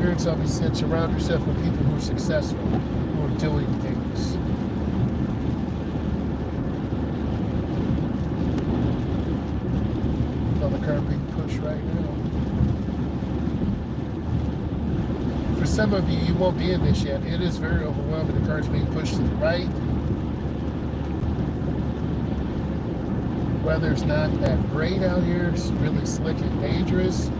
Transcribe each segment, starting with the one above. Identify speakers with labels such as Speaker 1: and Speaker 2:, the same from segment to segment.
Speaker 1: experience of is that surround yourself with people who are successful, who are doing things. Feel the car being pushed right now. For some of you, you won't be in this yet. It is very overwhelming. The car's being pushed to the right. Weather's not that great out here. It's really slick and dangerous.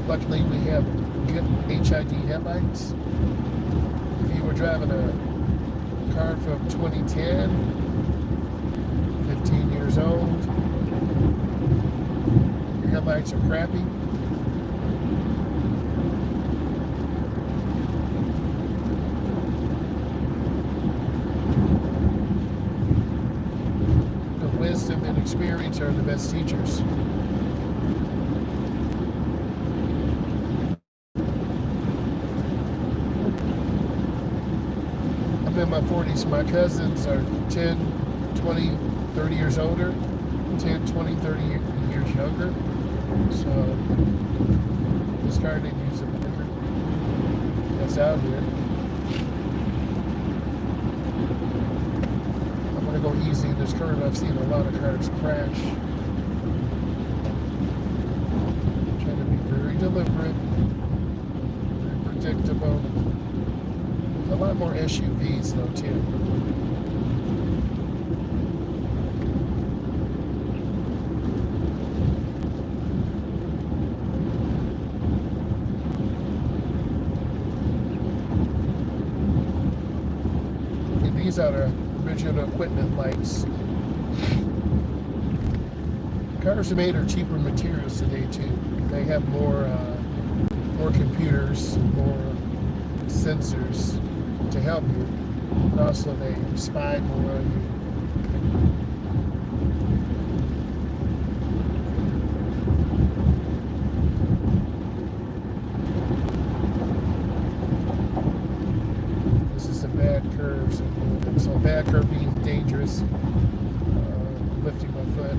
Speaker 1: Luckily, we have good HID headlights. If you were driving a car from 2010, 15 years old, your headlights are crappy. Wisdom and experience are the best teachers. I'm in my 40s. My cousins are 10, 20, 30 years older, 10, 20, 30 years younger. So it's hard to use a blinker that's out here. I'm going to go easy in this curve. I've seen a lot of cars crash. Trying to be very deliberate, very predictable. A lot more SUVs though too. And these are the original equipment lights. Cars are made of cheaper materials today too. They have more computers, more sensors to help you, but also they spy more on you. This is a bad curve, so a bad curve means dangerous. Lifting my foot.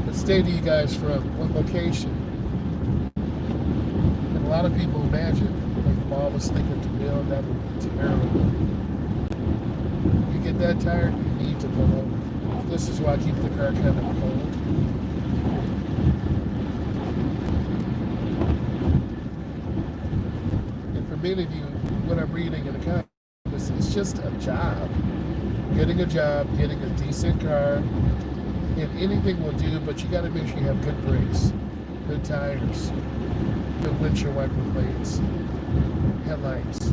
Speaker 1: Let's stay to you guys from what location? And a lot of people imagine, like Bob was thinking to build, that would be terrible. You get that tired, you need to pull over. This is why I keep the car kind of cold. And for many of you, what I'm reading in the comments, it's just a job. Getting a job, getting a decent car, and anything will do, but you got to make sure you have good brakes, good tires, good windshield wiper blades, headlights.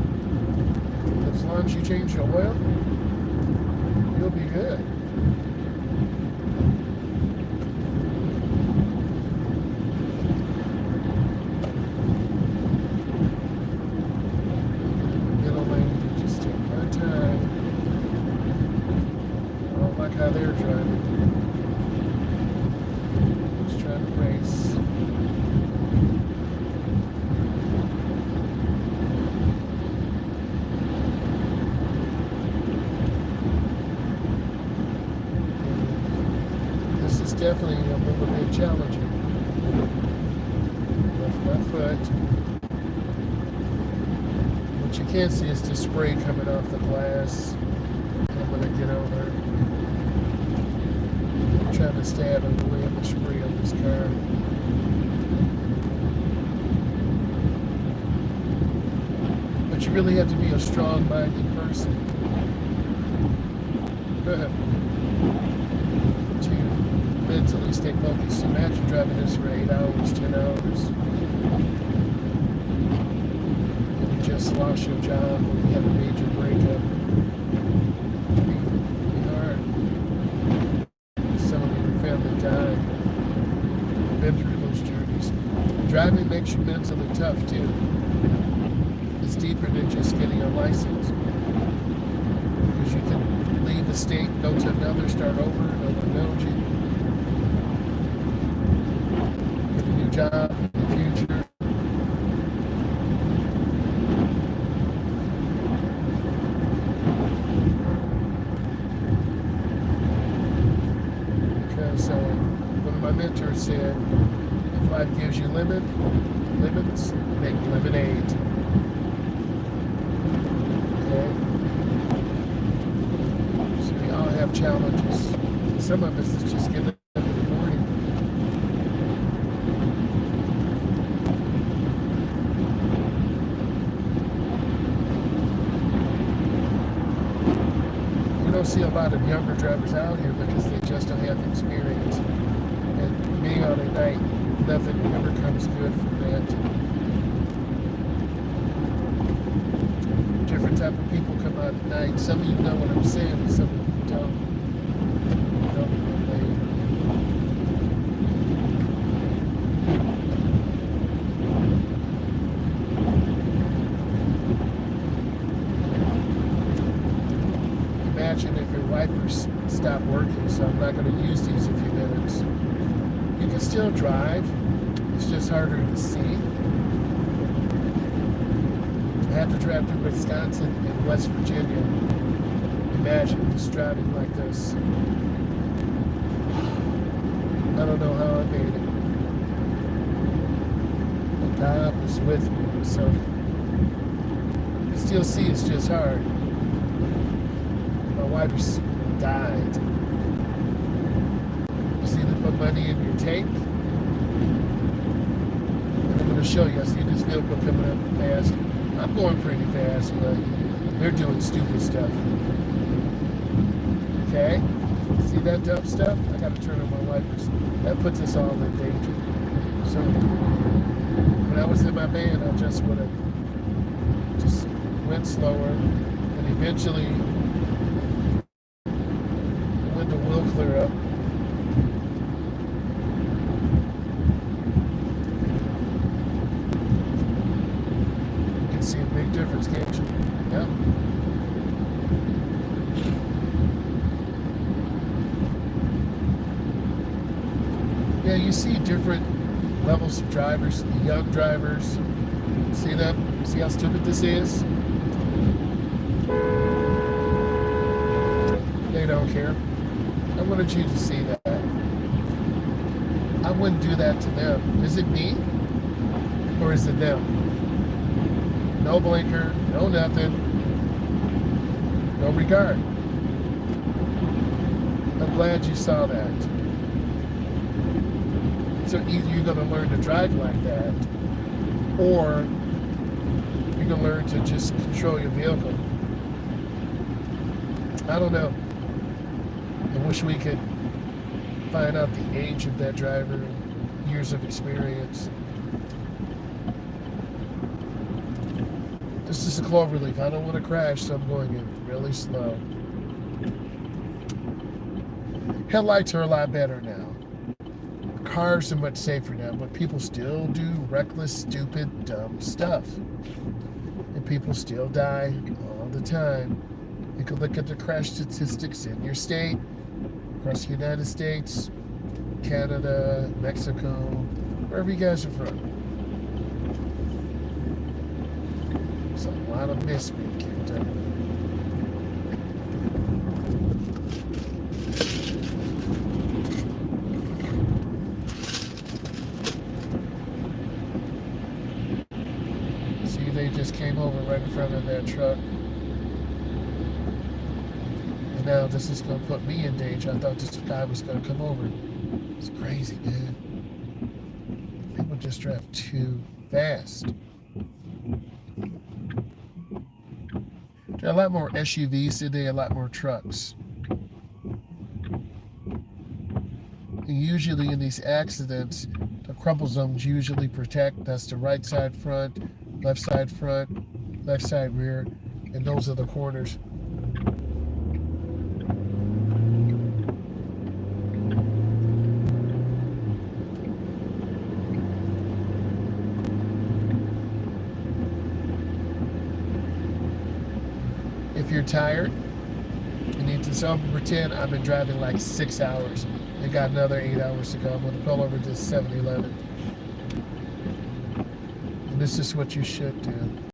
Speaker 1: As long as you change your oil, you'll be good. Middle lane, you just take my time. I don't like how they're driving. Just trying to race. This is definitely a little bit challenging. Lift my foot. What you can't see is the spray coming off the glass. I'm going to get over. I'm trying to stay out of the way of the spray on this car. But you really have to be a strong-minded person to mentally stay focused. Imagine driving this for 8 hours, 10 hours. And you just lost your job or you have a major breakup. It'd be hard. Someone in your family died. I've been through those journeys. Driving makes you mentally tough too. It's deeper than just getting a license. Because you can leave the state, go to another, start over, no one knows you. job in the future. Because one of my mentors said, if life gives you lemons, make lemonade. Okay? So we all have challenges. Some of us is just getting up in the morning. You don't see a lot of younger drivers out here because they just don't have the experience. And being on a night, nothing ever comes good from that. Different type of people come out at night. Some of you know what I'm saying, and some of you don't. Imagine if your wipers stop working, so I'm not going to use these in a few minutes. You can still drive, it's just harder to see. I had to drive through Wisconsin and West Virginia. Imagine just driving like this. I don't know how I made it. But God was with me, so you can still see it's just hard. My wipers died. You see them put money in your tank? And I'm going to show you. I see this vehicle coming up fast. I'm going pretty fast, but they're doing stupid stuff. Okay? See that dumb stuff? I got to turn on my wipers. That puts us all in danger. So when I was in my van, I just would have just went slower, and eventually the window will clear up. You can see a big difference, can't you? Yep. Yeah, you see different levels of drivers, the young drivers. See them? See how stupid this is? They don't care. I wanted you to see that. I wouldn't do that to them. Is it me? Or is it them? No blinker, no nothing, no regard. I'm glad you saw that. So either you're going to learn to drive like that, or you're going to learn to just control your vehicle. I don't know. I wish we could find out the age of that driver and years of experience. This is a cloverleaf. I don't want to crash, so I'm going in really slow. Headlights are a lot better now. Cars are much safer now, but people still do reckless, stupid, dumb stuff. And people still die all the time. You can look at the crash statistics in your state, across the United States, Canada, Mexico, wherever you guys are from. There's a lot of mess being kicked up. See, they just came over right in front of that truck. And now this is going to put me in danger. I thought this guy was going to come over. It's crazy, man. People just drive too fast. There are a lot more SUVs today, a lot more trucks. And usually in these accidents, the crumple zones usually protect. That's the right side front, left side rear, and those are the corners. If you're tired, you need to, so pretend I've been driving like 6 hours. I got another 8 hours to go. I'm going to pull over to 7-Eleven. And this is what you should do.